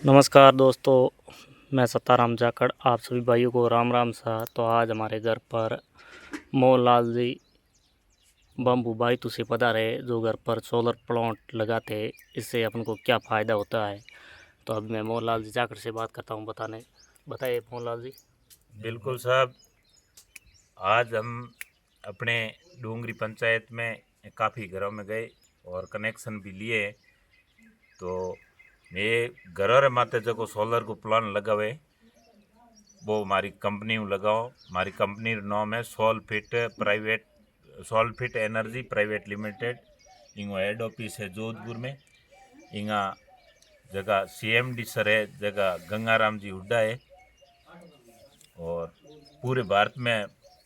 नमस्कार दोस्तों, मैं सत्ताराम जाखड़ आप सभी भाइयों को राम राम सा। तो आज हमारे घर पर मोहनलाल जी बम्बू बाईतू से पधारे, जो घर पर सोलर प्लांट लगाते हैं। इससे अपन को क्या फ़ायदा होता है, तो अब मैं मोहनलाल जी जाखड़ से बात करता हूँ। बताइए मोहनलाल जी। बिल्कुल साहब, आज हम अपने डूंगरी पंचायत में काफ़ी घरों में गए और कनेक्शन भी लिए। तो मैं घरों रे माते जो सोलर को प्लान लगावे वो हमारी कंपनी में लगाओ। हमारी कंपनी नाम है सोलफिट एनर्जी प्राइवेट लिमिटेड। इंगो हेड ऑफिस है जोधपुर में। इंगा जगह CMD सर है, जगह गंगाराम जी हुड्डा है। और पूरे भारत में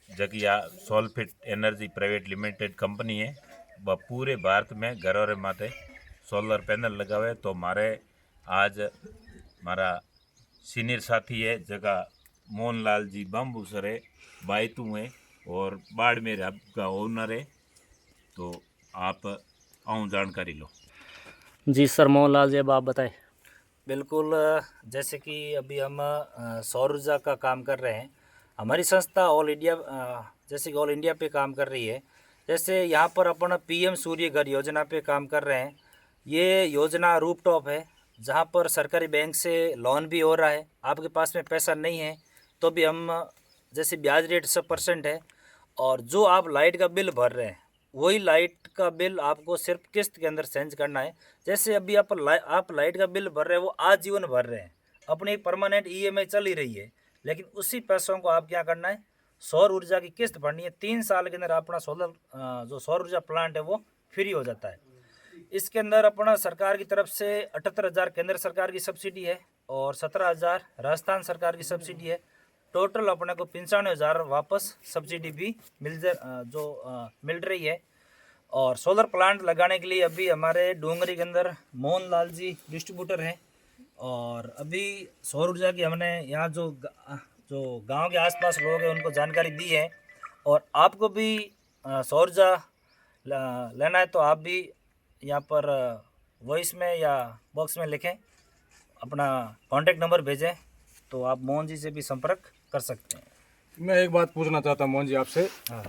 जगिया सोलफिट एनर्जी प्राइवेट लिमिटेड कंपनी है, वह पूरे भारत में घरों रे माथे सोलर पैनल लगावे। तो हमारे आज हमारा सीनियर साथी है जगह मोहनलाल जी बम्बू सर है, बायतू है और बाड़मेर हब का ओनर है। तो आप आऊँ जानकारी लो। जी सर, मोहनलाल जी अब आप बताएं। बिल्कुल। जैसे कि अभी हम सौर ऊर्जा का काम कर रहे हैं। हमारी संस्था ऑल इंडिया जैसे कि ऑल इंडिया पे काम कर रही है। जैसे यहाँ पर अपन PM सूर्य घर योजना पे काम कर रहे हैं। ये योजना रूफटॉप है, जहाँ पर सरकारी बैंक से लोन भी हो रहा है। आपके पास में पैसा नहीं है तो भी हम जैसे ब्याज रेट 100% है, और जो आप लाइट का बिल भर रहे हैं वही लाइट का बिल आपको सिर्फ किस्त के अंदर चेंज करना है। जैसे अभी आप लाइट का बिल भर रहे हैं, वो आजीवन भर रहे हैं, अपनी परमानेंट EMI चल ही रही है, लेकिन उसी पैसों को आप क्या करना है, सौर ऊर्जा की किस्त भरनी है। 3 साल के अंदर अपना जो सौर ऊर्जा प्लांट है वो फ्री हो जाता है। इसके अंदर अपना सरकार की तरफ से 78,000 केंद्र सरकार की सब्सिडी है और 17,000 राजस्थान सरकार की सब्सिडी है। टोटल अपने को 95,000 वापस सब्सिडी भी मिल रही है। और सोलर प्लांट लगाने के लिए अभी हमारे डूंगरी के अंदर मोहनलाल जी डिस्ट्रीब्यूटर हैं। और अभी सौर ऊर्जा की हमने यहाँ जो गांव के आसपास लोग हैं उनको जानकारी दी है। और आपको भी सौर ऊर्जा लेना है तो आप भी यहाँ पर वॉइस में या बॉक्स में लिखें, अपना कॉन्टैक्ट नंबर भेजें, तो आप मोहन जी से भी संपर्क कर सकते हैं। मैं एक बात पूछना चाहता हूँ मोहन जी आपसे। हाँ।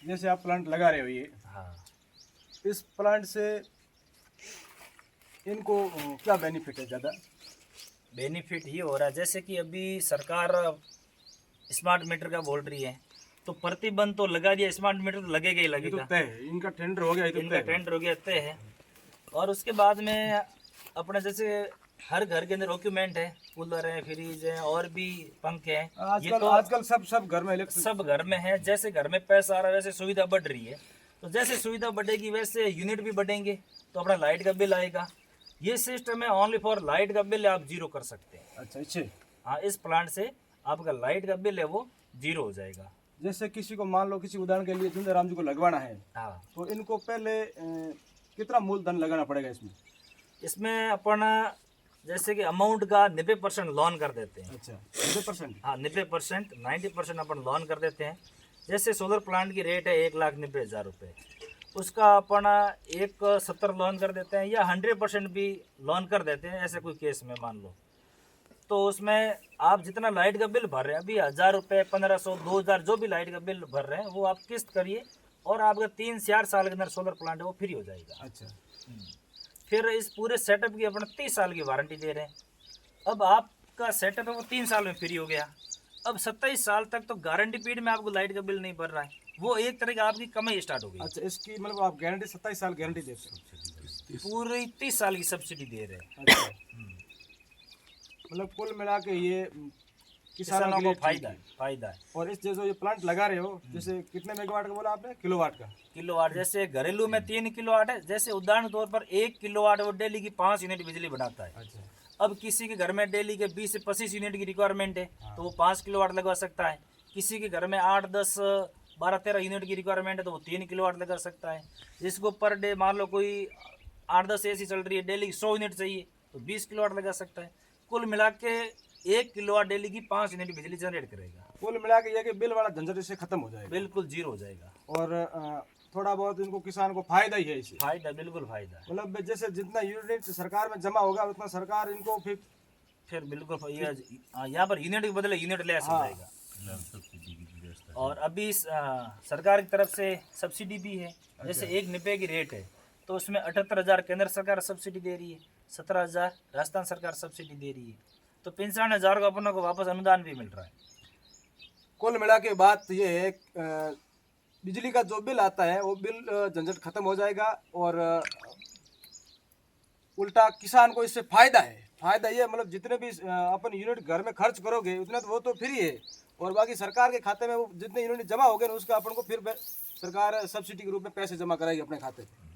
जैसे आप प्लांट लगा रहे हो ये, हाँ। इस प्लांट से इनको क्या बेनिफिट है? ज़्यादा बेनिफिट ये हो रहा है, जैसे कि अभी सरकार स्मार्ट मीटर का बोल रही है, तो प्रतिबंध तो लगा दिया, स्मार्ट मीटर तो लगेगा ही ये तो लगेगा। तय है, इनका टेंडर हो गया, ये तो इनका तय है। टेंडर हो गया, तय है। और उसके बाद में अपने जैसे हर घर के अंदर डॉक्यूमेंट है, कूलर है, फ्रिज है और भी पंखे हैं। ये आजकल तो आजकल सब घर में इलेक्ट्रिक। सब घर में है। जैसे घर में पैसा आ रहा है वैसे सुविधा बढ़ रही है, तो जैसे सुविधा बढ़ेगी वैसे यूनिट भी बढ़ेंगे, तो अपना लाइट का बिल आएगा। ये सिस्टम है ओनली फॉर लाइट का बिल आप जीरो कर सकते हैं। अच्छा, इच्छे हाँ, इस प्लांट से आपका लाइट का बिल है वो जीरो हो जाएगा। जैसे किसी को मान लो, किसी उदाहरण के लिए जिंदराम जी को लगवाना है, हाँ, तो इनको पहले कितना मूलधन लगाना पड़ेगा इसमें? इसमें अपन जैसे कि अमाउंट का 90% लोन कर देते हैं। अच्छा, 90%? हाँ, 90%, 90% अपन लोन कर देते हैं। जैसे सोलर प्लांट की रेट है 1,90,000 रुपये, उसका अपन 1,70 लोन कर देते हैं, या 100% भी लोन कर देते हैं। ऐसे कोई केस में मान लो, तो उसमें आप जितना लाइट का बिल भर रहे हैं, अभी 1,000 रुपये, 1,500, 2,000 जो भी लाइट का बिल भर रहे हैं वो आप किस्त करिए, और आपका 3-4 साल के अंदर सोलर प्लांट है वो फ्री हो जाएगा। अच्छा, फिर इस पूरे सेटअप की अपन 30 साल की वारंटी दे रहे हैं। अब आपका सेटअप है वो 3 साल में फ्री हो गया। अब 27 साल तक तो गारंटी पीरियड में आपको लाइट का बिल नहीं भर रहा है, वो एक तरह की आपकी कमाई स्टार्ट हो गई। अच्छा, इसकी मतलब आप गारंटी 27 साल गारंटी देते हो? पूरी 30 साल की सब्सिडी दे रहे हैं। अच्छा, मतलब कुल मिला के ये किसानों के को लिए फायदा ठीक है, फायदा है। और इस जो ये प्लांट लगा रहे हो, जैसे कितने मेगावाट का बोला आपने? किलोवाट का? किलोवाट। जैसे घरेलू में 3 किलोवाट है, जैसे उदाहरण तौर पर 1 किलोवाट वो डेली की 5 यूनिट बिजली बनाता है। अच्छा, अब किसी के घर में डेली के 20 से 25 यूनिट की रिक्वायरमेंट है, तो वो 5 किलोवाट लगवा सकता है। किसी के घर में 8, 10, 12, 13 यूनिट की रिक्वायरमेंट है, तो वो 3 किलोवाट लगा सकता है। जिसको पर डे मान लो कोई 8-10 AC चल रही है, डेली 100 यूनिट चाहिए, तो 20 किलोवाट लगा सकता है। कुल मिला के 1 किलोवाट डेली की 5 यूनिट बिजली जनरेट करेगा। कुल मिला के ये कि बिल वाला झंझट इससे खत्म हो जाएगा, बिल्कुल जीरो हो जाएगा। और थोड़ा बहुत इनको किसान को फायदा ही है इससे। फायदा, बिल्कुल फायदा है। मतलब जैसे जितना यूनिट सरकार में जमा होगा उतना सरकार इनको फिर बिल्कुल यहाँ पर यूनिट के बदले यूनिट लेस हो जाएगा। और अभी सरकार की तरफ से सब्सिडी भी है। जैसे 1 निपे की रेट है तो उसमें 78,000 केंद्र सरकार सब्सिडी दे रही है, 17,000 राजस्थान सरकार सब्सिडी दे रही है, तो 65,000 को अपनों को वापस अनुदान भी मिल रहा है। कुल मिला के बात ये है, बिजली का जो बिल आता है वो बिल झंझट खत्म हो जाएगा और उल्टा किसान को इससे फायदा है। फायदा ये मतलब जितने भी अपन यूनिट घर में खर्च करोगे उतना तो वो तो फ्री है, और बाकी सरकार के खाते में वो जितने यूनिट जमा हो गए उसका अपन को फिर सरकार सब्सिडी के रूप में पैसे जमा कराएगी अपने खाते पे।